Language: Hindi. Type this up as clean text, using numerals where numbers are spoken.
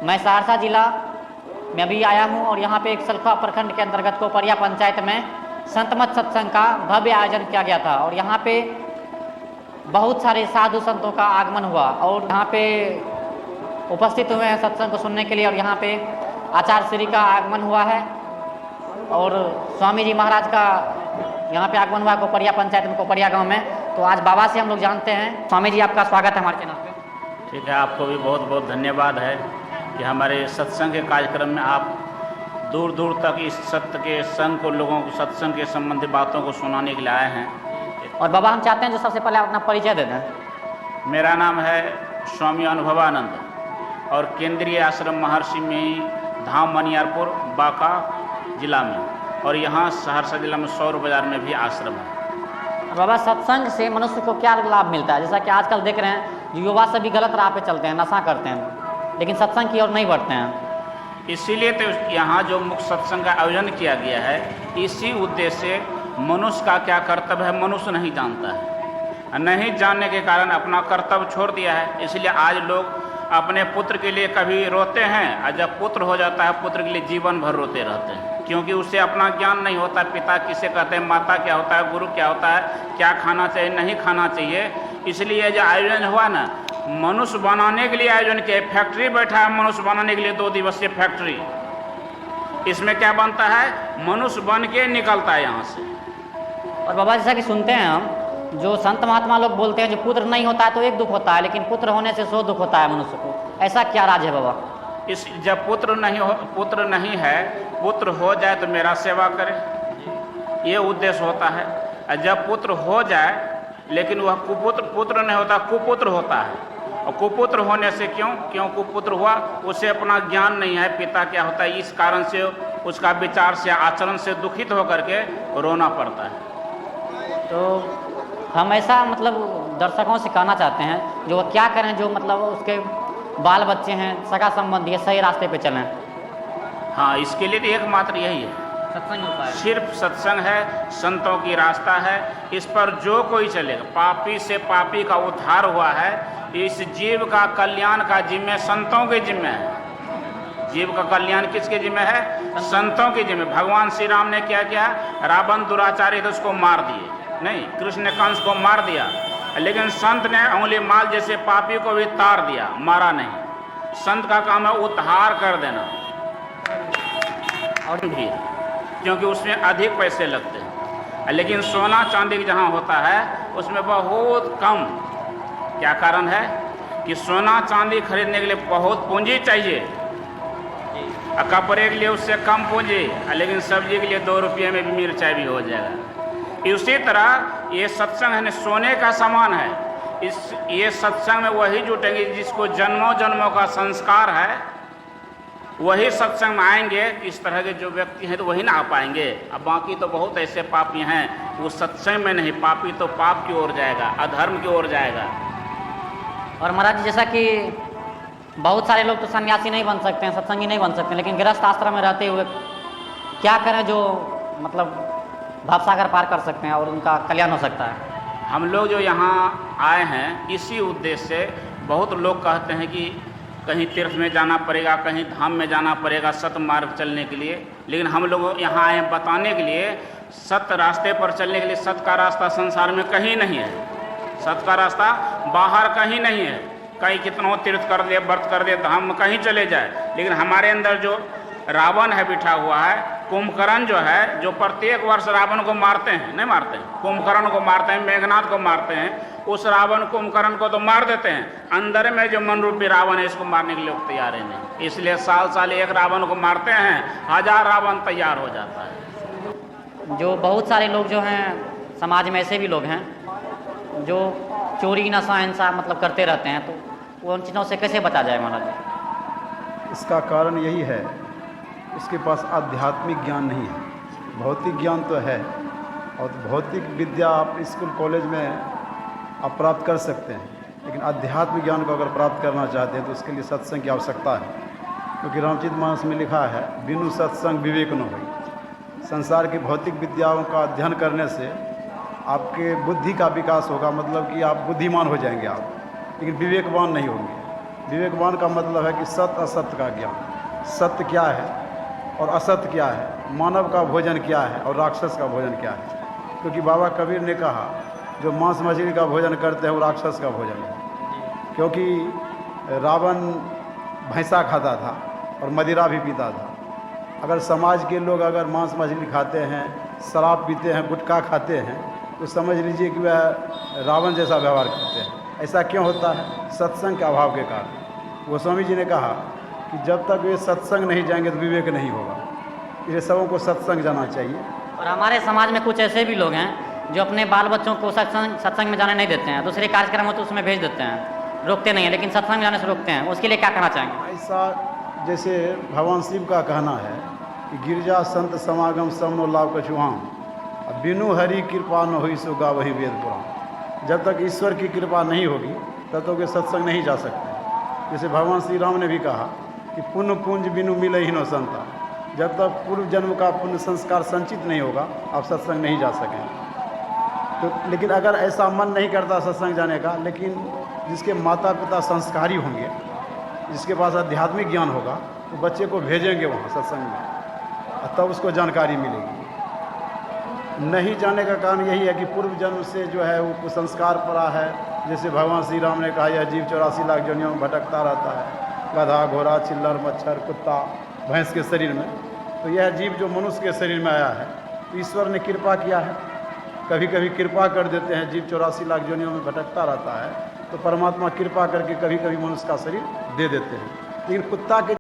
मैं सहरसा जिला में अभी आया हूँ और यहाँ पे एक सलखा प्रखंड के अंतर्गत कोपरिया पंचायत में संत मत सत्संग का भव्य आयोजन किया गया था और यहाँ पे बहुत सारे साधु संतों का आगमन हुआ और यहाँ पे उपस्थित हुए हैं सत्संग को सुनने के लिए। और यहाँ पे आचार्य श्री का आगमन हुआ है और स्वामी जी महाराज का यहाँ पे आगमन हुआ कोपरिया पंचायत में, कोपरिया गांव में। तो आज बाबा से हम लोग जानते हैं। स्वामी जी, आपका स्वागत है हमारे चैनल पे। ठीक है, आपको भी बहुत बहुत धन्यवाद है कि हमारे सत्संग के कार्यक्रम में आप दूर दूर तक इस सत्य के संग को, लोगों को सत्संग के संबंधी बातों को सुनाने के लिए आए हैं। और बाबा, हम चाहते हैं जो सबसे पहले अपना परिचय दे दें। मेरा नाम है स्वामी अनुभवानंद और केंद्रीय आश्रम महर्षि में ही धाम मनियारपुर बांका जिला में, और यहाँ सहरसा जिला में सौर बाजार में भी आश्रम है। बाबा, सत्संग से मनुष्य को क्या लाभ मिलता है? जैसा कि आजकल देख रहे हैं युवा सभी गलत राह पे चलते हैं, नशा करते हैं, लेकिन सत्संग की ओर नहीं बढ़ते हैं। इसीलिए तो यहाँ जो मुख्य सत्संग का आयोजन किया गया है, इसी उद्देश्य से मनुष्य का क्या कर्तव्य है मनुष्य नहीं जानता है। नहीं जानने के कारण अपना कर्तव्य छोड़ दिया है। इसलिए आज लोग अपने पुत्र के लिए कभी रोते हैं और जब पुत्र हो जाता है पुत्र के लिए जीवन भर रोते रहते हैं, क्योंकि उससे अपना ज्ञान नहीं होता। पिता किसे कहते हैं, माता क्या होता है, गुरु क्या होता है, क्या खाना चाहिए, नहीं खाना चाहिए। इसलिए जो आयोजन हुआ ना, मनुष्य बनाने के लिए आयोजन किया। फैक्ट्री बैठा है मनुष्य बनाने के लिए, 2 दिवसीय फैक्ट्री। इसमें क्या बनता है, मनुष्य बन के निकलता है यहाँ से। और बाबा, जैसा कि सुनते हैं हम, जो संत महात्मा लोग बोलते हैं जो पुत्र नहीं होता है तो एक दुख होता है, लेकिन पुत्र होने से 100 दुख होता है मनुष्य को। ऐसा क्या राज है बाबा? जब पुत्र नहीं है, पुत्र हो जाए तो मेरा सेवा करे, ये उद्देश्य होता है। जब पुत्र हो जाए लेकिन वह पुत्र नहीं होता, कुपुत्र होता है। और कुपुत्र होने से क्यों कुपुत्र हुआ? उसे अपना ज्ञान नहीं है पिता क्या होता है, इस कारण से उसका विचार से, आचरण से दुखित होकर के रोना पड़ता है। तो हम ऐसा मतलब दर्शकों से कहना चाहते हैं जो क्या करें, जो मतलब उसके बाल बच्चे हैं, सगा संबंधी है, सही रास्ते पे चलें। हाँ, इसके लिए तो एकमात्र यही है, सत्संग होता है। सिर्फ सत्संग है, संतों की रास्ता है। इस पर जो कोई चलेगा, पापी से पापी का उद्धार हुआ है। इस जीव का कल्याण का जिम्मे संतों के जिम्मे है। जीव का कल्याण किसके जिम्मे है? संतों के जिम्मे। भगवान श्री राम ने क्या किया? रावण दुराचारी तो उसको मार दिए, नहीं, कृष्ण ने कंस को मार दिया, लेकिन संत ने अंगुली माल जैसे पापी को भी तार दिया, मारा नहीं। संत का काम है उद्धार कर देना, और भी क्योंकि उसमें अधिक पैसे लगते हैं। लेकिन सोना चांदी जहाँ होता है उसमें बहुत कम। क्या कारण है कि सोना चांदी खरीदने के लिए बहुत पूंजी चाहिए, और कपड़े के लिए उससे कम पूंजी, लेकिन सब्जी के लिए 2 रुपये में भी मिर्चाई भी हो जाएगा। इसी तरह ये सत्संग है, सोने का समान है। ये सत्संग में वही जुटेंगे जिसको जन्मों जन्मों का संस्कार है, वही सत्संग में आएंगे। इस तरह के जो व्यक्ति हैं तो वही ना आ पाएंगे। अब बाकी तो बहुत ऐसे पापी हैं वो सत्संग में नहीं, पापी तो पाप की ओर जाएगा, अधर्म की ओर जाएगा। और महाराज, जैसा कि बहुत सारे लोग तो सन्यासी नहीं बन सकते हैं, सत्संगी नहीं बन सकते, लेकिन गृहस्थ आश्रम में रहते हुए क्या करें जो मतलब भावसागर पार कर सकते हैं और उनका कल्याण हो सकता है? हम लोग जो यहाँ आए हैं इसी उद्देश्य से। बहुत लोग कहते हैं कि कहीं तीर्थ में जाना पड़ेगा, कहीं धाम में जाना पड़ेगा सत्य मार्ग चलने के लिए, लेकिन हम लोग यहाँ आए हैं बताने के लिए सत्य रास्ते पर चलने के लिए। सत्य का रास्ता संसार में कहीं नहीं है, सत्य का रास्ता बाहर कहीं नहीं है। कहीं कितनों तीर्थ कर दे, व्रत कर दे, धाम में कहीं चले जाए, लेकिन हमारे अंदर जो रावण है बिठा हुआ है, कुंभकर्ण जो है, जो प्रत्येक वर्ष रावण को मारते हैं, नहीं मारते हैं, कुंभकर्ण को मारते हैं, मेघनाथ को मारते हैं, उस रावण कुंभकर्ण को तो मार देते हैं, अंदर में जो मन रूपी रावण है इसको मारने के लिए तैयार है नहीं। इसलिए साल साल एक रावण को मारते हैं, 1000 रावण तैयार हो जाता है। जो बहुत सारे लोग जो हैं समाज में ऐसे भी लोग हैं जो चोरी नशा हिंसा मतलब करते रहते हैं, तो उन चीज़ों से कैसे बचा जाए महाराज? इसका कारण यही है, इसके पास आध्यात्मिक ज्ञान नहीं है। भौतिक ज्ञान तो है, और भौतिक विद्या आप स्कूल कॉलेज में आप प्राप्त कर सकते हैं, लेकिन आध्यात्मिक ज्ञान को अगर प्राप्त करना चाहते हैं तो उसके लिए सत्संग की आवश्यकता है। क्योंकि रामचरित मानस में लिखा है, बिनु सत्संग विवेक न होई। संसार की भौतिक विद्याओं का अध्ययन करने से आपके बुद्धि का विकास होगा, मतलब कि आप बुद्धिमान हो जाएंगे आप, लेकिन विवेकवान नहीं होंगे। विवेकवान का मतलब है कि सत्य असत्य का ज्ञान, सत्य क्या है और असत्य क्या है, मानव का भोजन क्या है और राक्षस का भोजन क्या है। क्योंकि बाबा कबीर ने कहा जो मांस मछली का भोजन करते हैं वो राक्षस का भोजन है। क्योंकि रावण भैंसा खाता था और मदिरा भी पीता था। अगर समाज के लोग अगर मांस मछली खाते हैं, शराब पीते हैं, गुटखा खाते हैं, तो समझ लीजिए कि वह रावण जैसा व्यवहार करते हैं। ऐसा क्यों होता है? सत्संग के अभाव के कारण। गोस्वामी जी ने कहा कि जब तक वे सत्संग नहीं जाएंगे तो विवेक नहीं होगा। इसलिए सबों को सत्संग जाना चाहिए। और हमारे समाज में कुछ ऐसे भी लोग हैं जो अपने बाल बच्चों को सत्संग में जाने नहीं देते हैं, दूसरे कार्यक्रम हो तो उसमें भेज देते हैं, रोकते नहीं हैं, लेकिन सत्संग में जाने से रोकते हैं। उसके लिए क्या कहना चाहेंगे? ऐसा जैसे भगवान शिव का कहना है कि गिरजा संत समागम समनो लाभ कछुआम, बिनु हरि कृपा न हुई सो गा वही वेद पुराण। जब तक ईश्वर की कृपा नहीं होगी तब तक वे सत्संग नहीं जा सकते। जैसे भगवान श्री राम ने भी कहा कि पुण्य पुंज बिनु मिले ही नो संता। जब तक पूर्व जन्म का पुण्य संस्कार संचित नहीं होगा आप सत्संग नहीं जा सकेंगे। तो लेकिन अगर ऐसा मन नहीं करता सत्संग जाने का, लेकिन जिसके माता पिता संस्कारी होंगे, जिसके पास आध्यात्मिक ज्ञान होगा, तो बच्चे को भेजेंगे वहाँ सत्संग में, तब उसको जानकारी मिलेगी। नहीं जाने का कारण यही है कि पूर्व जन्म से जो है वो संस्कार पड़ा है। जैसे भगवान श्री राम ने कहा यह जीव 84 लाख योनियों में भटकता रहता है, गधा, घोड़ा, चिल्लर, मच्छर, कुत्ता, भैंस के शरीर में। तो यह जीव जो मनुष्य के शरीर में आया है, तो ईश्वर ने कृपा किया है। कभी कभी कृपा कर देते हैं, जीव 84 लाख योनियों में भटकता रहता है, तो परमात्मा कृपा करके कभी कभी मनुष्य का शरीर दे देते हैं। लेकिन कुत्ता के